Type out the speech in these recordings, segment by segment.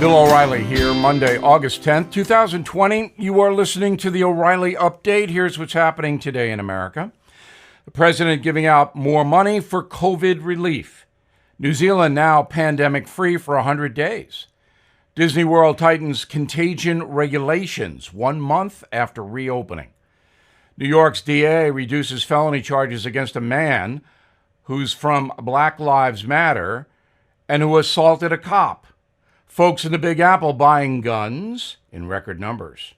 Bill O'Reilly here, Monday, August 10th, 2020. You are listening to the O'Reilly Update. Here's what's happening today in America. The president giving out more money for COVID relief. New Zealand now pandemic-free for 100 days. Disney World tightens contagion regulations 1 month after reopening. New York's DA reduces felony charges against a man who's from Black Lives Matter and who assaulted a cop. Folks in the Big Apple buying guns in record numbers.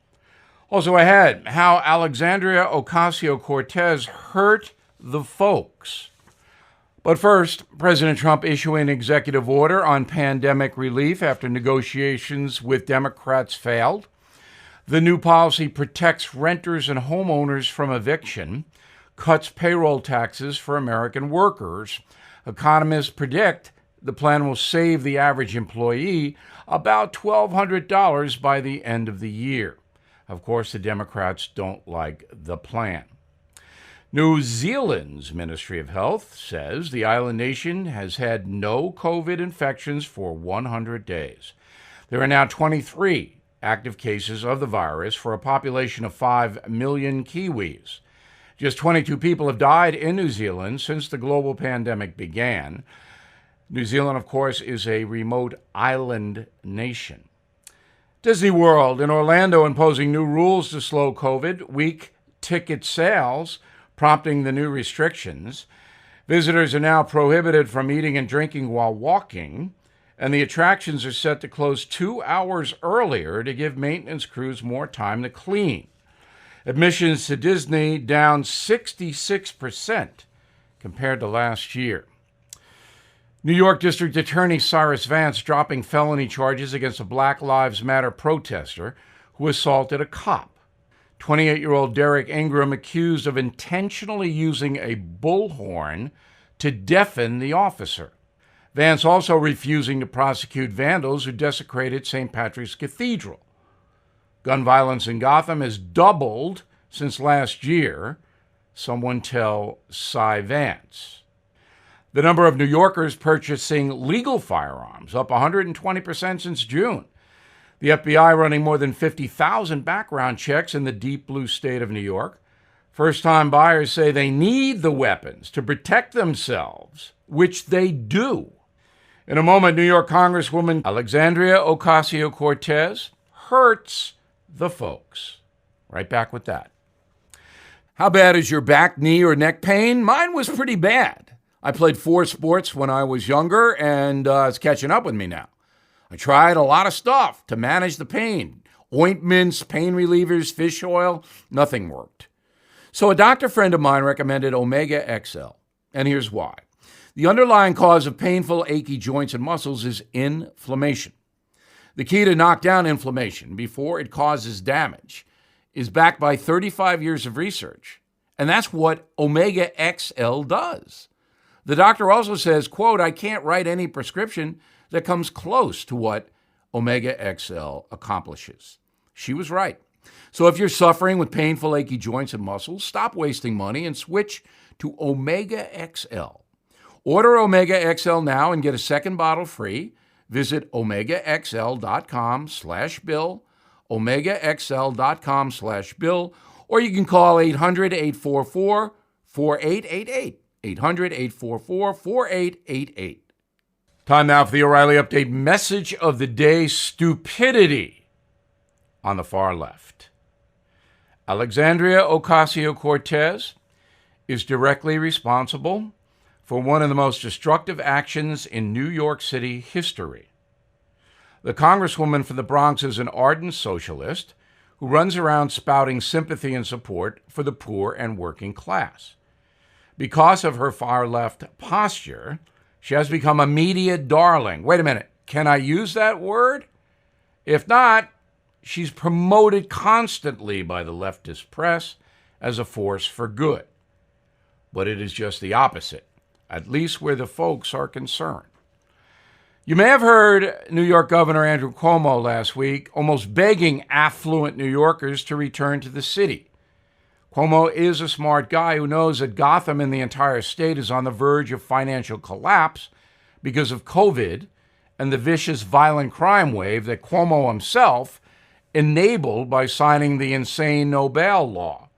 Also ahead, how Alexandria Ocasio-Cortez hurt the folks. But first, President Trump issuing an executive order on pandemic relief after negotiations with Democrats failed. The new policy protects renters and homeowners from eviction, cuts payroll taxes for American workers. Economists predict the plan will save the average employee about $1,200 by the end of the year. Of course, the Democrats don't like the plan. New Zealand's Ministry of Health says the island nation has had no COVID infections for 100 days. There are now 23 active cases of the virus for a population of 5 million Kiwis. Just 22 people have died in New Zealand since the global pandemic began. New Zealand, of course, is a remote island nation. Disney World in Orlando imposing new rules to slow COVID, weak ticket sales, prompting the new restrictions. Visitors are now prohibited from eating and drinking while walking, and the attractions are set to close 2 hours earlier to give maintenance crews more time to clean. Admissions to Disney down 66% compared to last year. New York District Attorney Cyrus Vance dropping felony charges against a Black Lives Matter protester who assaulted a cop. 28-year-old Derek Ingram accused of intentionally using a bullhorn to deafen the officer. Vance also refusing to prosecute vandals who desecrated St. Patrick's Cathedral. Gun violence in Gotham has doubled since last year, someone tell Cy Vance. The number of New Yorkers purchasing legal firearms up 120% since June. The FBI running more than 50,000 background checks in the deep blue state of New York. First-time buyers say they need the weapons to protect themselves, which they do. In a moment, New York Congresswoman Alexandria Ocasio-Cortez hurts the folks. Right back with that. How bad is your back, knee, or neck pain? Mine was pretty bad. I played 4 sports when I was younger, and it's catching up with me now. I tried a lot of stuff to manage the pain. Ointments, pain relievers, fish oil, nothing worked. So a doctor friend of mine recommended Omega XL, and here's why. The underlying cause of painful, achy joints and muscles is inflammation. The key to knock down inflammation before it causes damage is backed by 35 years of research, and that's what Omega XL does. The doctor also says, quote, I can't write any prescription that comes close to what Omega XL accomplishes. She was right. So if you're suffering with painful, achy joints and muscles, stop wasting money and switch to Omega XL. Order Omega XL now and get a second bottle free. Visit OmegaXL.com/Bill, OmegaXL.com/Bill, or you can call 800-844-4888. 800-844-4888. Time now for the O'Reilly Update message of the day: stupidity on the far left. Alexandria Ocasio-Cortez is directly responsible for one of the most destructive actions in New York City history. The Congresswoman from the Bronx is an ardent socialist who runs around spouting sympathy and support for the poor and working class. Because of her far-left posture, she has become a media darling. Wait a minute, can I use that word? If not, she's promoted constantly by the leftist press as a force for good. But it is just the opposite, at least where the folks are concerned. You may have heard New York Governor Andrew Cuomo last week almost begging affluent New Yorkers to return to the city. Cuomo is a smart guy who knows that Gotham and the entire state is on the verge of financial collapse because of COVID and the vicious violent crime wave that Cuomo himself enabled by signing the insane no bail law.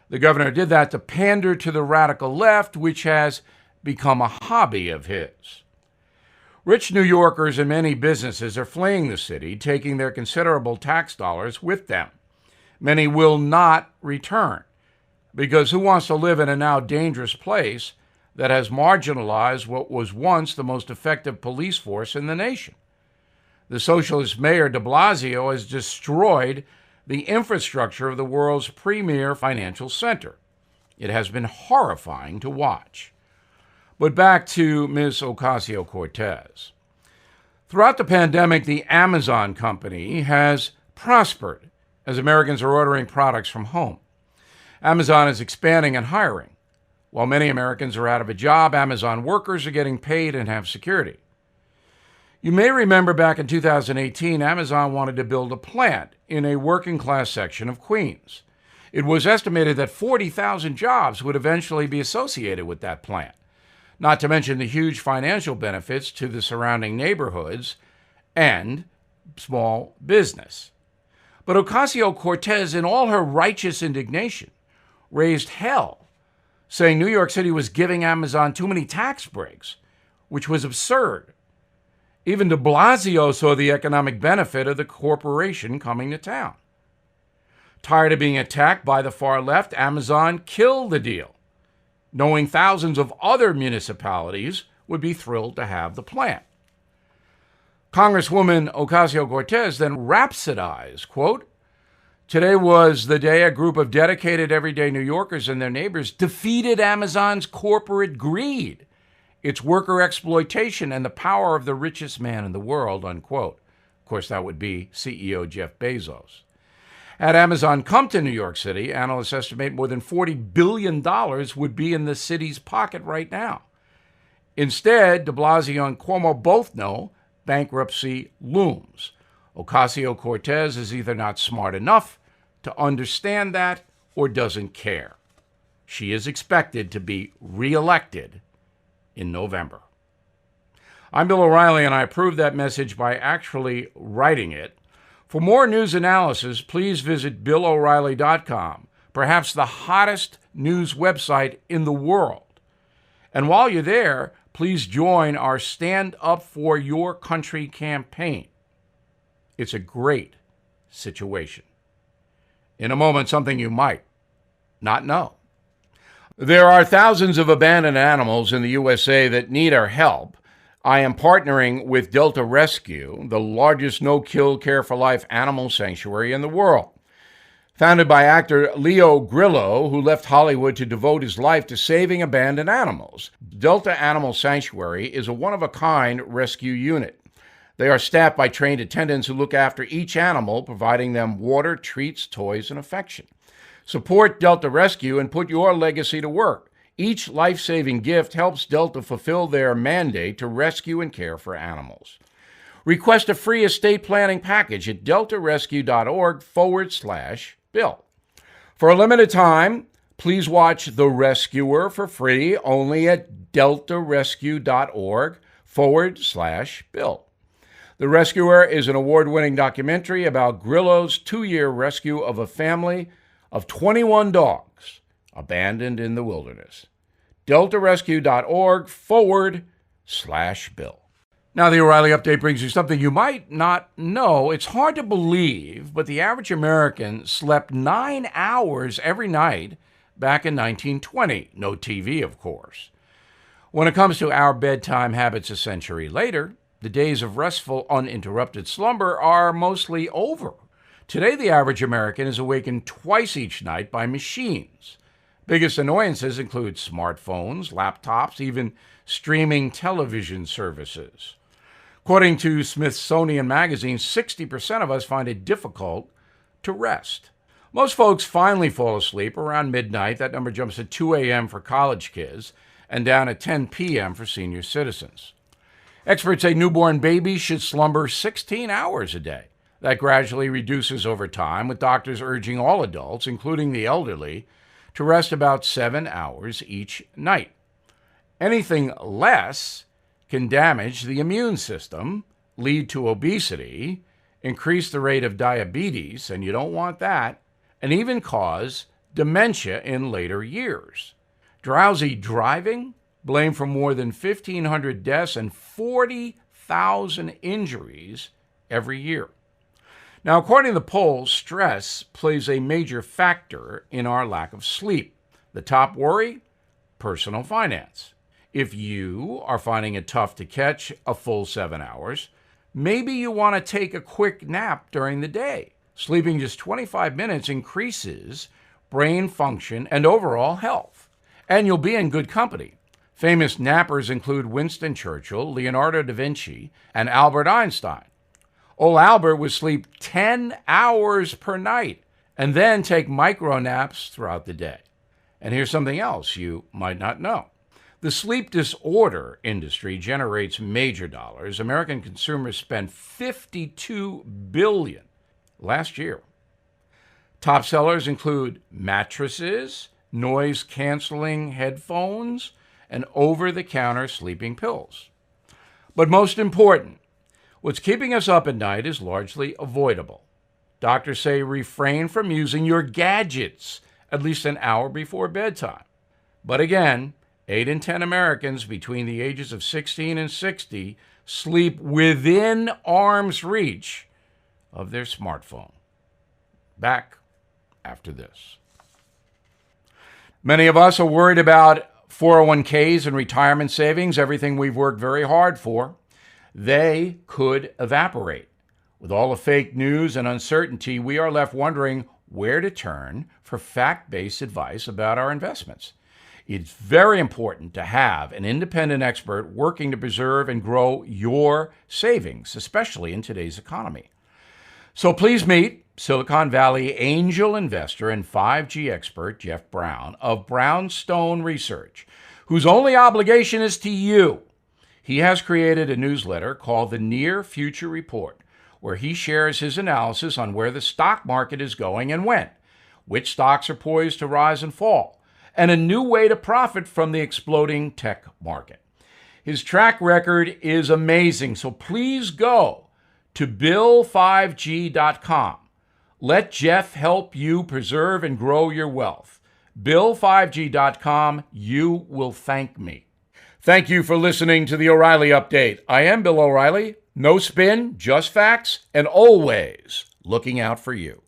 The governor did that to pander to the radical left, which has become a hobby of his. Rich New Yorkers and many businesses are fleeing the city, taking their considerable tax dollars with them. Many will not return, because who wants to live in a now dangerous place that has marginalized what was once the most effective police force in the nation? The socialist mayor de Blasio has destroyed the infrastructure of the world's premier financial center. It has been horrifying to watch. But back to Ms. Ocasio-Cortez. Throughout the pandemic, the Amazon company has prospered as Americans are ordering products from home. Amazon is expanding and hiring. While many Americans are out of a job, Amazon workers are getting paid and have security. You may remember back in 2018, Amazon wanted to build a plant in a working-class section of Queens. It was estimated that 40,000 jobs would eventually be associated with that plant, not to mention the huge financial benefits to the surrounding neighborhoods and small business. But Ocasio-Cortez, in all her righteous indignation, raised hell, saying New York City was giving Amazon too many tax breaks, which was absurd. Even de Blasio saw the economic benefit of the corporation coming to town. Tired of being attacked by the far left, Amazon killed the deal, knowing thousands of other municipalities would be thrilled to have the plant. Congresswoman Ocasio-Cortez then rhapsodized, quote, "Today was the day a group of dedicated everyday New Yorkers and their neighbors defeated Amazon's corporate greed, its worker exploitation, and the power of the richest man in the world," unquote. Of course, that would be CEO Jeff Bezos. Had Amazon come to New York City, analysts estimate more than $40 billion would be in the city's pocket right now. Instead, de Blasio and Cuomo both know bankruptcy looms. Ocasio-Cortez is either not smart enough to understand that or doesn't care. She is expected to be reelected in November. I'm Bill O'Reilly, and I approve that message by actually writing it. For more news analysis, please visit BillO'Reilly.com, perhaps the hottest news website in the world. And while you're there, please join our Stand Up For Your Country campaign. It's a great situation. In a moment, something you might not know. There are thousands of abandoned animals in the USA that need our help. I am partnering with Delta Rescue, the largest no-kill care-for-life animal sanctuary in the world. Founded by actor Leo Grillo, who left Hollywood to devote his life to saving abandoned animals, Delta Animal Sanctuary is a one-of-a-kind rescue unit. They are staffed by trained attendants who look after each animal, providing them water, treats, toys, and affection. Support Delta Rescue and put your legacy to work. Each life-saving gift helps Delta fulfill their mandate to rescue and care for animals. Request a free estate planning package at deltarescue.org/bill. For a limited time, please watch The Rescuer for free only at deltarescue.org/bill. The Rescuer is an award-winning documentary about Grillo's 2-year rescue of a family of 21 dogs abandoned in the wilderness. deltarescue.org/bill. Now, the O'Reilly Update brings you something you might not know. It's hard to believe, but the average American slept 9 hours every night back in 1920. No TV, of course. When it comes to our bedtime habits a century later, the days of restful, uninterrupted slumber are mostly over. Today, the average American is awakened twice each night by machines. Biggest annoyances include smartphones, laptops, even streaming television services. According to Smithsonian Magazine, 60% of us find it difficult to rest. Most folks finally fall asleep around midnight. That number jumps to 2 a.m. for college kids and down at 10 p.m. for senior citizens. Experts say newborn babies should slumber 16 hours a day. That gradually reduces over time, with doctors urging all adults, including the elderly, to rest about 7 hours each night. Anything less can damage the immune system, lead to obesity, increase the rate of diabetes, and you don't want that, and even cause dementia in later years. Drowsy driving, blamed for more than 1,500 deaths and 40,000 injuries every year. Now, according to the polls, stress plays a major factor in our lack of sleep. The top worry? Personal finance. If you are finding it tough to catch a full 7 hours, maybe you want to take a quick nap during the day. Sleeping just 25 minutes increases brain function and overall health. And you'll be in good company. Famous nappers include Winston Churchill, Leonardo da Vinci, and Albert Einstein. Old Albert would sleep 10 hours per night and then take micro naps throughout the day. And here's something else you might not know. The sleep disorder industry generates major dollars. American consumers spent $52 billion last year. Top sellers include mattresses, noise-canceling headphones, and over-the-counter sleeping pills. But most important, what's keeping us up at night is largely avoidable. Doctors say refrain from using your gadgets at least an hour before bedtime. But again, 8 in 10 Americans between the ages of 16 and 60 sleep within arm's reach of their smartphone. Back after this. Many of us are worried about 401ks and retirement savings, everything we've worked very hard for. They could evaporate. With all the fake news and uncertainty, we are left wondering where to turn for fact-based advice about our investments. It's very important to have an independent expert working to preserve and grow your savings, especially in today's economy. So please meet Silicon Valley angel investor and 5G expert Jeff Brown of Brownstone Research, whose only obligation is to you. He has created a newsletter called the Near Future Report, where he shares his analysis on where the stock market is going and when, which stocks are poised to rise and fall, and a new way to profit from the exploding tech market. His track record is amazing, so please go to bill5g.com. Let Jeff help you preserve and grow your wealth. Bill5g.com. You will thank me. Thank you for listening to the O'Reilly Update. I am Bill O'Reilly. No spin, just facts, and always looking out for you.